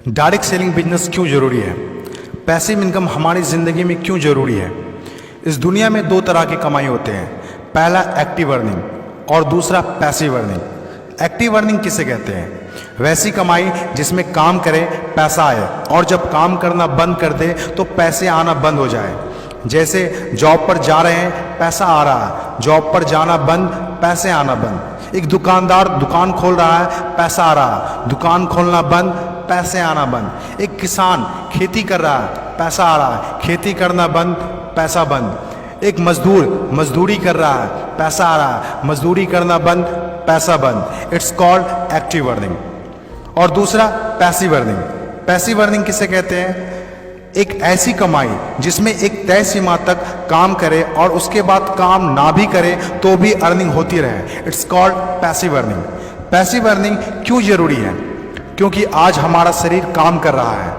Direct selling business क्यों ज़रूरी है? पैसिव इनकम हमारी ज़िंदगी में क्यों ज़रूरी है? इस दुनिया में दो तरह की कमाई होते हैं, पहला एक्टिव अर्निंग और दूसरा पैसिव अर्निंग। एक्टिव अर्निंग किसे कहते हैं? वैसी कमाई जिसमें काम करें पैसा आए और जब काम करना बंद कर दे तो पैसे आना बंद हो जाए। जैसे जॉब पर जा रहे हैं पैसा आ रहा है, जॉब पर जाना बंद पैसे आना बंद। एक दुकानदार दुकान खोल रहा है पैसा आ रहा है, दुकान खोलना बंद पैसे आना बंद। एक किसान खेती कर रहा है पैसा आ रहा है, खेती करना बंद पैसा बंद। एक मजदूर मजदूरी कर रहा है पैसा आ रहा है, मजदूरी करना बंद पैसा बंद। It's called active earning. और दूसरा पैसिव अर्निंग। पैसिव अर्निंग किसे कहते हैं? एक ऐसी कमाई जिसमें एक तय सीमा तक काम करे और उसके बाद काम ना भी करे तो भी अर्निंग होती रहे। It's called passive earning. Passive earning क्यों जरूरी है? क्योंकि आज हमारा शरीर काम कर रहा है,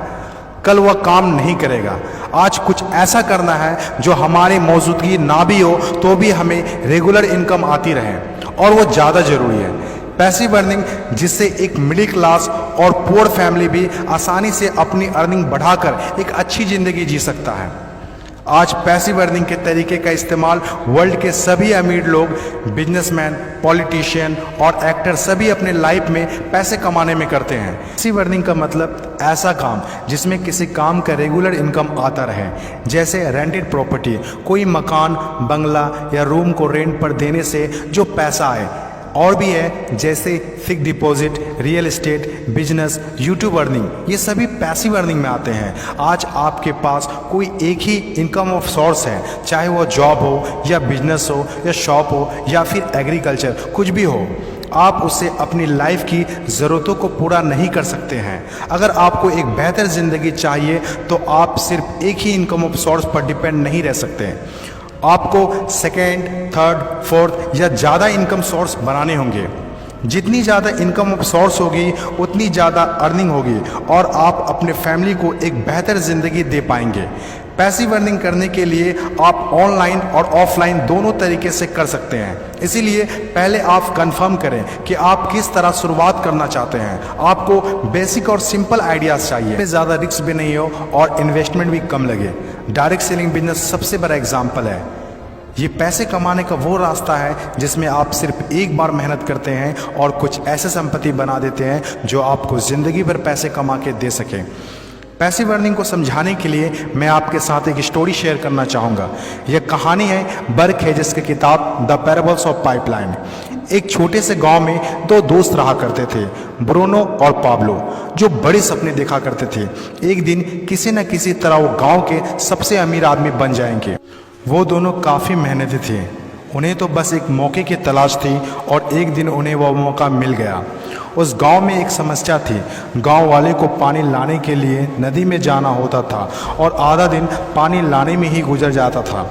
कल वह काम नहीं करेगा। आज कुछ ऐसा करना है जो हमारी मौजूदगी ना भी हो तो भी हमें रेगुलर इनकम आती रहे, और वो ज़्यादा ज़रूरी है। पैसिव अर्निंग जिससे एक मिडिल क्लास और पुअर फैमिली भी आसानी से अपनी अर्निंग बढ़ाकर एक अच्छी ज़िंदगी जी सकता है। आज पैसिव अर्निंग के तरीके का इस्तेमाल वर्ल्ड के सभी अमीर लोग, बिजनेसमैन, पॉलिटिशियन और एक्टर सभी अपने लाइफ में पैसे कमाने में करते हैं। पैसिव अर्निंग का मतलब ऐसा काम जिसमें किसी काम का रेगुलर इनकम आता रहे, जैसे रेंटेड प्रॉपर्टी, कोई मकान, बंगला या रूम को रेंट पर देने से जो पैसा आए। और भी है जैसे fix deposit, real estate, business, YouTube earning, ये सभी पैसिव अर्निंग में आते हैं। आज आपके पास कोई एक ही इनकम ऑफ सोर्स है, चाहे वो जॉब हो या बिजनेस हो या शॉप हो या फिर एग्रीकल्चर, कुछ भी हो। आप उससे अपनी लाइफ की ज़रूरतों को पूरा नहीं कर सकते हैं। अगर आपको एक बेहतर ज़िंदगी चाहिए तो आप सिर्फ एक ही इनकम ऑफ सोर्स पर डिपेंड नहीं रह सकते। आपको सेकेंड, थर्ड, फोर्थ या ज़्यादा इनकम सोर्स बनाने होंगे। जितनी ज़्यादा इनकम ऑफ सोर्स होगी उतनी ज़्यादा अर्निंग होगी और आप अपने फैमिली को एक बेहतर ज़िंदगी दे पाएंगे। पैसिव अर्निंग करने के लिए आप ऑनलाइन और ऑफलाइन दोनों तरीके से कर सकते हैं। इसीलिए पहले आप कंफर्म करें कि आप किस तरह शुरुआत करना चाहते हैं। आपको बेसिक और सिंपल आइडियाज़ चाहिए, ज़्यादा रिस्क भी नहीं हो और इन्वेस्टमेंट भी कम लगे। डायरेक्ट सेलिंग बिजनेस सबसे बड़ा एग्जाम्पल है। ये पैसे कमाने का वो रास्ता है जिसमें आप सिर्फ एक बार मेहनत करते हैं और कुछ ऐसे संपत्ति बना देते हैं जो आपको ज़िंदगी भर पैसे कमा के दे सकें। पैसिव अर्निंग को समझाने के लिए मैं आपके साथ एक स्टोरी शेयर करना चाहूँगा। यह कहानी है बर्क हेजेस की किताब द पैराबल्स ऑफ पाइपलाइन। एक छोटे से गांव में दो दोस्त रहा करते थे, ब्रूनो और पाब्लो, जो बड़े सपने देखा करते थे। एक दिन किसी न किसी तरह वो गांव के सबसे अमीर आदमी बन जाएंगे। वो दोनों काफ़ी मेहनती थे, उन्हें तो बस एक मौके की तलाश थी और एक दिन उन्हें वह मौका मिल गया। उस गांव में एक समस्या थी। गांव वाले को पानी लाने के लिए नदी में जाना होता था और आधा दिन पानी लाने में ही गुजर जाता था।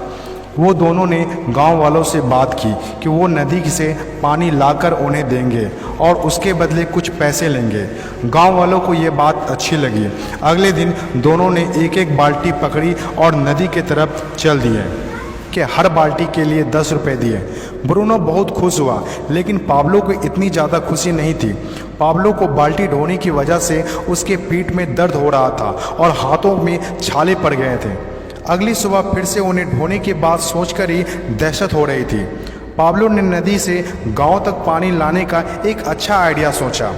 वो दोनों ने गांव वालों से बात की कि वो नदी से पानी लाकर उन्हें देंगे और उसके बदले कुछ पैसे लेंगे। गांव वालों को ये बात अच्छी लगी। अगले दिन दोनों ने एक एक बाल्टी पकड़ी और नदी की तरफ चल दिए कि हर बाल्टी के लिए 10 रुपये दिए। ब्रूनो बहुत खुश हुआ, लेकिन पाब्लो को इतनी ज़्यादा खुशी नहीं थी। पाब्लो को बाल्टी ढोने की वजह से उसके पीठ में दर्द हो रहा था और हाथों में छाले पड़ गए थे। अगली सुबह फिर से उन्हें ढोने की बात सोचकर ही दहशत हो रही थी। पाब्लो ने नदी से गांव तक पानी लाने का एक अच्छा आइडिया सोचा।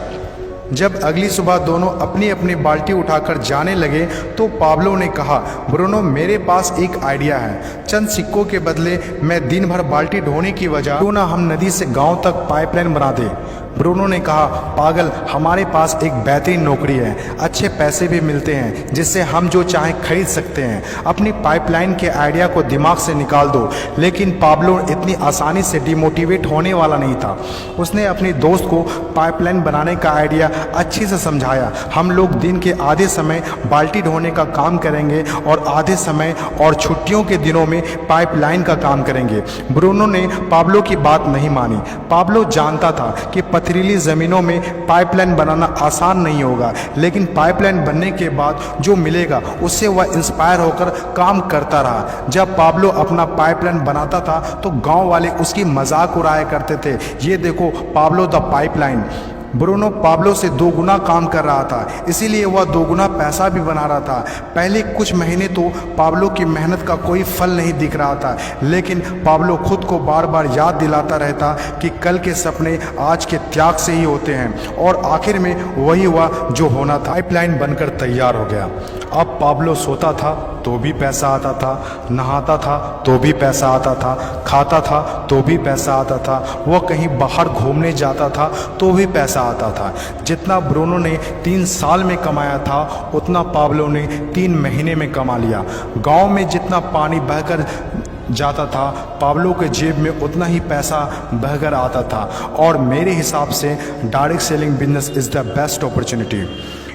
जब अगली सुबह दोनों अपनी अपनी बाल्टी उठाकर जाने लगे तो पाब्लो ने कहा, ब्रूनो मेरे पास एक आइडिया है। चंद सिक्कों के बदले मैं दिन भर बाल्टी ढोने की वजह क्यों ना हम नदी से गांव तक पाइपलाइन बना दें। ब्रूनो ने कहा, पागल, हमारे पास एक बेहतरीन नौकरी है, अच्छे पैसे भी मिलते हैं जिससे हम जो चाहें खरीद सकते हैं। अपनी पाइपलाइन के आइडिया को दिमाग से निकाल दो। लेकिन पाब्लो इतनी आसानी से डिमोटिवेट होने वाला नहीं था। उसने अपने दोस्त को पाइपलाइन बनाने का आइडिया अच्छे से समझाया। हम लोग दिन के आधे समय बाल्टी ढोने का काम करेंगे और आधे समय और छुट्टियों के दिनों में पाइपलाइन का काम करेंगे। ब्रूनो ने पाब्लो की बात नहीं मानी। पाब्लो जानता था कि पथरीली ज़मीनों में पाइपलाइन बनाना आसान नहीं होगा, लेकिन पाइपलाइन बनने के बाद जो मिलेगा उससे वह इंस्पायर होकर काम करता रहा। जब पाब्लो अपना पाइपलाइन बनाता था तो गांव वाले उसकी मजाक उड़ाया करते थे, ये देखो Pablo the pipeline. Bruno Pablo से 2 गुना काम कर रहा था, इसीलिए वह 2 गुना पैसा भी बना रहा था। पहले कुछ महीने तो पाब्लो की मेहनत का कोई फल नहीं दिख रहा था, लेकिन पाब्लो खुद को बार बार याद दिलाता रहता कि कल के सपने आज के त्याग से ही होते हैं, और आखिर में वही हुआ जो होना था। पाइपलाइन बनकर तैयार हो गया। अब पाब्लो सोता था तो भी पैसा आता था, नहाता था तो भी पैसा आता था, खाता था तो भी पैसा आता था, वह कहीं बाहर घूमने जाता था तो भी पैसा आता था। जितना ब्रूनो ने 3 साल में कमाया था उतना पाब्लो ने 3 महीने में कमा लिया। गांव में जितना पानी बहकर जाता था, पाब्लो के जेब में उतना ही पैसा बहकर आता था। और मेरे हिसाब से direct selling business is the best opportunity.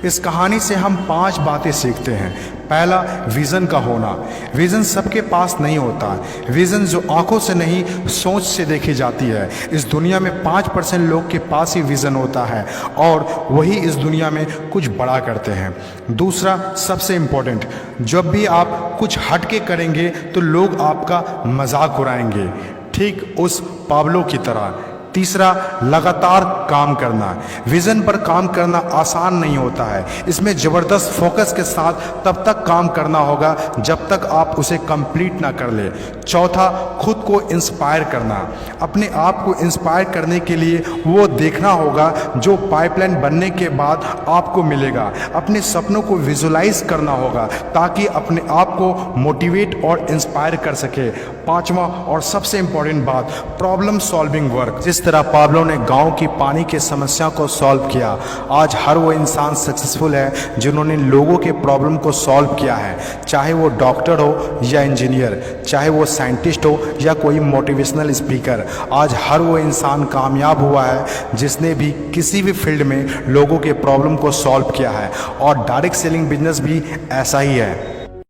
इस कहानी से हम 5 बातें सीखते हैं। पहला, विज़न का होना। विज़न सबके पास नहीं होता। विज़न जो आंखों से नहीं सोच से देखी जाती है। इस दुनिया में 5% लोग के पास ही विज़न होता है और वही इस दुनिया में कुछ बड़ा करते हैं। दूसरा, सबसे इम्पोर्टेंट, जब भी आप कुछ हटके करेंगे तो लोग आपका मजाक उड़ाएंगे, ठीक उस पाब्लो की तरह। तीसरा, लगातार काम करना। विज़न पर काम करना आसान नहीं होता है। इसमें ज़बरदस्त फोकस के साथ तब तक काम करना होगा जब तक आप उसे कंप्लीट ना कर ले। चौथा, खुद को इंस्पायर करना। अपने आप को इंस्पायर करने के लिए वो देखना होगा जो पाइपलाइन बनने के बाद आपको मिलेगा। अपने सपनों को विजुलाइज करना होगा ताकि अपने आप को मोटिवेट और इंस्पायर कर सके। पांचवा और सबसे इम्पोर्टेंट बात, प्रॉब्लम सॉल्विंग वर्क। जिस तरह पाब्लो ने गांव की पानी की समस्या को सॉल्व किया, आज हर वो इंसान सक्सेसफुल है जिन्होंने लोगों के प्रॉब्लम को सॉल्व किया है। चाहे वो डॉक्टर हो या इंजीनियर, चाहे वो साइंटिस्ट हो या कोई मोटिवेशनल स्पीकर, आज हर वो इंसान कामयाब हुआ है जिसने भी किसी भी फील्ड में लोगों के प्रॉब्लम को सॉल्व किया है। और डायरेक्ट सेलिंग बिजनेस भी ऐसा ही है।